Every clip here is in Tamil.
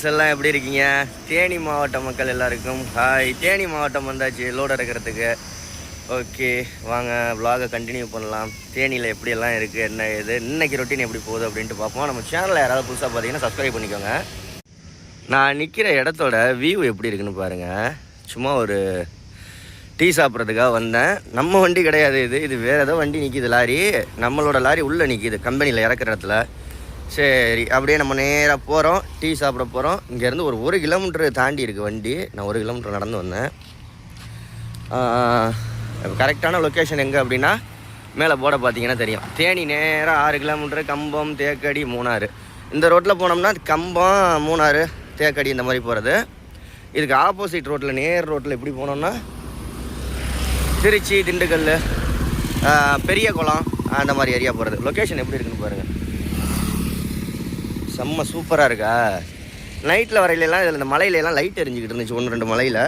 ஃப்ரெண்ட்ஸ் எல்லாம் எப்படி இருக்கீங்க? தேனி மாவட்ட மக்கள் எல்லாருக்கும் ஹாய். தேனி மாவட்டம் வந்தாச்சு லோடு இறக்கிறதுக்கு. ஓகே, வாங்க vlog கண்டினியூ பண்ணலாம். தேனியில் எப்படியெல்லாம் இருக்குது, என்ன இது, இன்றைக்கி ரொட்டீன் எப்படி போகுது அப்படின்ட்டு பார்ப்போம். நம்ம சேனலில் யாராவது புதுசாக பார்த்தீங்கன்னா சப்ஸ்கிரைப் பண்ணிக்கோங்க. நான் நிற்கிற இடத்தோட வியூ எப்படி இருக்குன்னு பாருங்கள். சும்மா ஒரு டீ சாப்பிட்றதுக்காக வந்தேன். நம்ம வண்டி கிடையாது, இது வேறு ஏதோ வண்டி நிற்கிது, லாரி. நம்மளோட லாரி உள்ளே நிற்கிது கம்பெனியில் இறக்குற இடத்துல. சரி, அப்படியே நம்ம நேராக போகிறோம், டீ சாப்பிட போகிறோம். இங்கேருந்து ஒரு கிலோமீட்டர் தாண்டி இருக்குது வண்டி. நான் 1 கிலோமீட்டர் நடந்து வந்தேன். கரெக்டான லொக்கேஷன் எங்கே அப்படின்னா மேலே போட பார்த்தீங்கன்னா தெரியும். தேனி நேராக 6 கிலோமீட்டரு, கம்பம், தேக்கடி, மூணாறு. இந்த ரோட்டில் போனோம்னா கம்பம், மூணாறு, தேக்கடி இந்த மாதிரி போகிறது. இதுக்கு ஆப்போசிட் ரோட்டில் நேர் ரோட்டில் எப்படி போனோம்னா திருச்சி, திண்டுக்கல், பெரிய குளம் அந்த மாதிரி ஏரியா போகிறது. லொக்கேஷன் எப்படி இருக்குன்னு பாருங்கள். செம்ம சூப்பராக இருக்கா. நைட்டில் வரையிலலாம் இதில் இந்த மலையிலலாம் லைட் எரிஞ்சிக்கிட்டு இருந்துச்சு. 1-2 மலையில்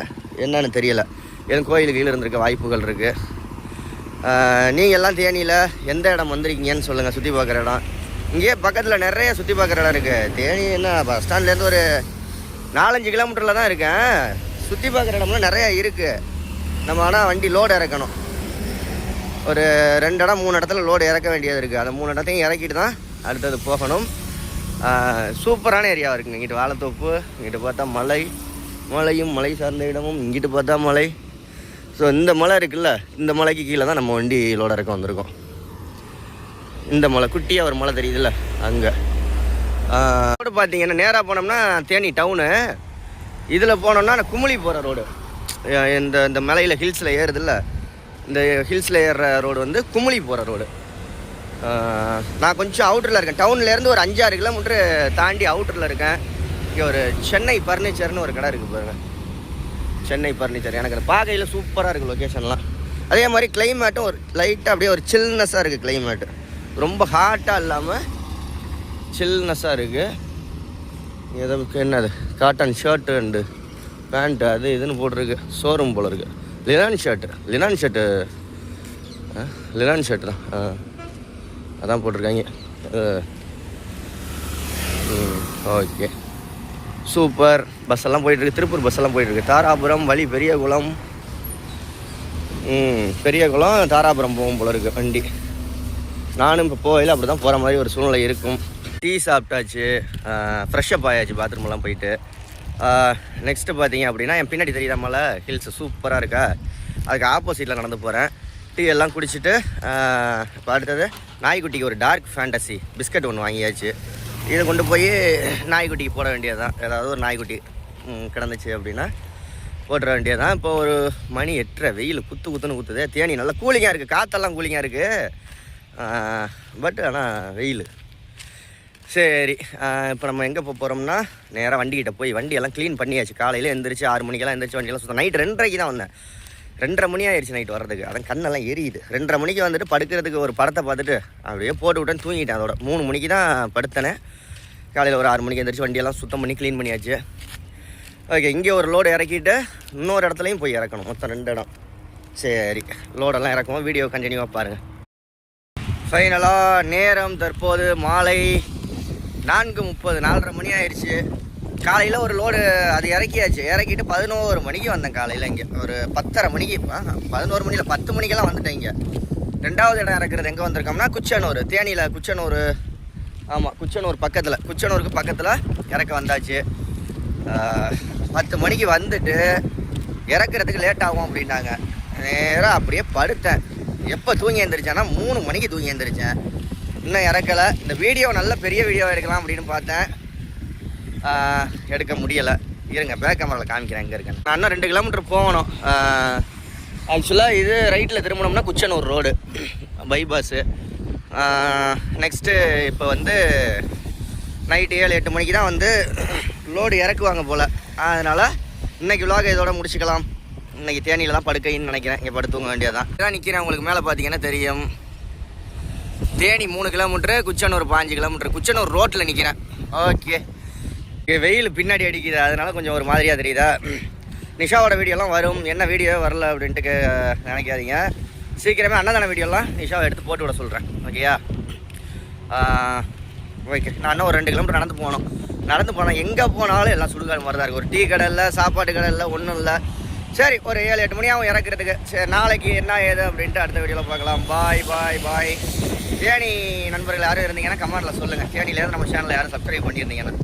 என்னன்னு தெரியலை. எதுவும் கோயிலுக்கு கீழே இருந்திருக்க வாய்ப்புகள் இருக்குது. நீங்கள் எல்லாம் தேனியில் எந்த இடம் வந்திருக்கீங்கன்னு சொல்லுங்கள். சுற்றி பார்க்குற இடம் இங்கேயே பக்கத்தில் நிறைய சுற்றி பார்க்குற இடம் இருக்குது. தேனி என்ன பஸ் ஸ்டாண்ட்லேருந்து ஒரு 4-5 கிலோமீட்டரில் தான் இருக்கேன். சுற்றி பார்க்குற இடம்லாம் நிறையா இருக்குது. நம்ம ஆனால் வண்டி லோடு இறக்கணும். ஒரு 2 இடம் 3 இடத்துல லோடு இறக்க வேண்டியது இருக்குது. அந்த 3 இடத்தையும் இறக்கிட்டு தான் அடுத்தது போகணும். சூப்பரான ஏரியாவாக இருக்குங்க. இங்கிட்டு வாழைத்தோப்பு, இங்கிட்டு பார்த்தா மலையும் மலை சார்ந்த இடமும், இங்கிட்டு பார்த்தா மலை. ஸோ இந்த மலை இருக்குல்ல, இந்த மலைக்கு கீழே தான் நம்ம வண்டி லோடு இறக்க வந்திருக்கோம். இந்த மலை குட்டியாக ஒரு மலை தெரியுதுல்ல, அங்கே ரோடு பார்த்தீங்கன்னா நேராக போனோம்னா தேனி டவுனு. இதில் போனோம்னா குமுளி போகிற ரோடு. இந்த மலையில் ஹில்ஸில் ஏறுதில்ல, இந்த ஹில்ஸில் ஏறுற ரோடு வந்து குமுளி போகிற ரோடு. நான் கொஞ்சம் அவுட்டரில் இருக்கேன். டவுன்லேருந்து ஒரு 5-6 கிலோமீட்டரு தாண்டி அவுட்டரில் இருக்கேன். இங்கே ஒரு சென்னை பர்னிச்சர்னு ஒரு கடை இருக்குது பாருங்கள். சென்னை பர்னிச்சர் எனக்கு அந்த பார்க்கையில் சூப்பராக இருக்குது லொக்கேஷன்லாம். அதே மாதிரி கிளைமேட்டும் ஒரு லைட்டாக அப்படியே ஒரு சில்னஸ்ஸாக இருக்குது. கிளைமேட்டு ரொம்ப ஹாட்டாக இல்லாமல் சில்னஸ்ஸாக இருக்குது. எதுக்கு என்னது காட்டன் ஷர்ட்டு அண்டு பேண்ட்டு அது இதுன்னு போட்டிருக்கு. ஷோரூம் போல் இருக்குது. லினான் ஷர்ட்டு தான். அதான் போட்டிருக்காங்க. Okay, super. பஸ்ஸெல்லாம் போயிட்டுருக்கு. திருப்பூர் பஸ்ஸெல்லாம் போயிட்டுருக்கு. தாராபுரம் வழி பெரியகுளம், பெரியகுளம் தாராபுரம் போகும் போல இருக்குது வண்டி. நானும் இப்போ போகல, அப்படி தான் போகிற மாதிரி ஒரு சூழ்நிலை இருக்கும். டீ சாப்பிட்டாச்சு, ஃப்ரெஷ்ஷப் ஆயாச்சு பாத்ரூம்லாம் போயிட்டு. நெக்ஸ்ட்டு பார்த்தீங்க அப்படின்னா என் பின்னாடி தெரியுற மலை ஹில்ஸ் சூப்பராக இருக்கா. அதுக்கு ஆப்போசிட்டில் நடந்து போகிறேன். டீ எல்லாம் குடிச்சிட்டு இப்போ அடுத்தது நாய்க்குட்டிக்கு ஒரு டார்க் ஃபேண்டசி பிஸ்கட் ஒன்று வாங்கியாச்சு. இதை கொண்டு போய் நாய்க்குட்டிக்கு போட வேண்டியது தான். ஏதாவது ஒரு நாய்க்குட்டி கிடந்துச்சு அப்படின்னா போட்டுற வேண்டியது தான். இப்போ ஒரு மணி 8:30, வெயில் குத்துன்னு குத்துது. தேனி நல்லா கூலிங்காக இருக்குது, காற்றெல்லாம் கூலிங்காக இருக்குது. பட் ஆனால் வெயில். சரி, இப்போ நம்ம எங்கே போகிறோம்னா நேராக வண்டிக்கிட்ட போய் வண்டியெல்லாம் க்ளீன் பண்ணியாச்சு. காலையில் எழுந்திரிச்சு 6 மணிக்கெல்லாம் எழுந்திரிச்சு வண்டியெல்லாம் சுத்தம். நைட்டு 2:30க்கு தான் வந்தேன். 2:30 மணி ஆயிடுச்சு நைட்டு வர்றதுக்கு. அதான் கண்ணெல்லாம் எரியுது. 2:30 மணிக்கு வந்துட்டு படுக்கிறதுக்கு ஒரு படத்தை பார்த்துட்டு அப்படியே போட்டு விட்டேன்னு தூங்கிட்டேன். அதோட 3 மணிக்கு தான் படுத்தனேன். காலையில் ஒரு 6 மணிக்கு எழுந்திரிச்சு வண்டியெல்லாம் சுத்தம் பண்ணி க்ளீன் பண்ணியாச்சு. ஓகே, இங்கே ஒரு லோடு இறக்கிட்டு இன்னொரு இடத்துலையும் போய் இறக்கணும். மொத்தம் 2 இடம். சரி, லோடெல்லாம் இறக்குவோம். வீடியோ கண்டினியூவாக பாருங்கள். ஃபைனலாக நேரம் தற்போது மாலை 4:30, 4:30 மணி ஆயிடுச்சு. காலையில் ஒரு லோடு அது இறக்கிட்டு 11 மணிக்கு வந்தேன். காலையில் இங்கே ஒரு 10:30 மணிக்கு, 11 மணியில் 10 மணிக்கெல்லாம் வந்துட்டேன். இங்கே 2வது இடம் இறக்குறது எங்கே வந்திருக்கோம்னா குச்சனூர். தேனியில் குச்சனூர். ஆமாம், குச்சனூர் பக்கத்தில், குச்சனூருக்கு பக்கத்தில் இறக்க வந்தாச்சு. 10 மணிக்கு வந்துட்டு இறக்குறதுக்கு லேட் ஆகும் அப்படின்னாங்க. நேராக அப்படியே படுத்தேன். எப்போ தூங்கி எழுந்திரிச்சேன்னா 3 மணிக்கு தூங்கி எழுந்திரிச்சேன். இன்னும் இறக்கலை. இந்த வீடியோ நல்ல பெரிய வீடியோ எடுக்கலாம் அப்படின்னு பார்த்தேன், எடுக்க முடியலை. இருங்க, பேக் கேமராவில் காமிக்கிறேன் எங்கே இருக்கேன். நான் இன்னும் 2 கிலோமீட்டர் போகணும். ஆக்சுவலாக இது ரைட்டில் திரும்பினோம்னா குச்சனூர் ரோடு பைபாஸு. நெக்ஸ்ட்டு இப்போ வந்து நைட்டு 7-8 மணிக்கு தான் வந்து லோடு இறக்குவாங்க போல். அதனால் இன்றைக்கி vlog இதோட முடிச்சுக்கலாம். இன்றைக்கி தேனியில் தான் படுக்கைன்னு நினைக்கிறேன். இங்கே படுத்து தூங்க வேண்டியதான். இதான் நிற்கிறேன். உங்களுக்கு மேலே பார்த்தீங்கன்னா தெரியும். Theni 3 kilometre, Kuchanur 5 kilometre. குச்சனூர் ரோட்டில் நிற்கிறேன். ஓகே, வெயில் பின்னாடி அடிக்குது, அதனால கொஞ்சம் ஒரு மாதிரியாக தெரியுதா. நிஷாவோட வீடியோலாம் வரும். என்ன வீடியோ வரல அப்படின்ட்டு நினைக்காதீங்க. சீக்கிரமே அன்னதான வீடியோலாம் நிஷாவை எடுத்து போட்டு விட சொல்கிறேன். ஓகேயா? ஓகே, நான் இன்னும் ஒரு 2 கிலோமீட்டர் நடந்து போகணும். நடந்து போனால் எங்கே போனாலும் எல்லாம் சுடுகாடு மாதிரி தான் இருக்குது. ஒரு டீ கடை இல்லை, சாப்பாட்டு கடை இல்லை, ஒன்றும் இல்லை. சரி, ஒரு 7-8 மணி ஆகும் இறக்குறதுக்கு. சரி, நாளைக்கு என்ன ஏது அப்படின்ட்டு அடுத்த வீடியோவில் பார்க்கலாம். பாய் பாய் பாய். தேனி நண்பர்கள் யாரும் இருந்தீங்கன்னா கமெண்ட்டில் சொல்லுங்கள். தேனியிலேருந்து நம்ம சேனலில் யாரும் சப்ஸ்கிரைப் பண்ணியிருந்தீங்கன்னா.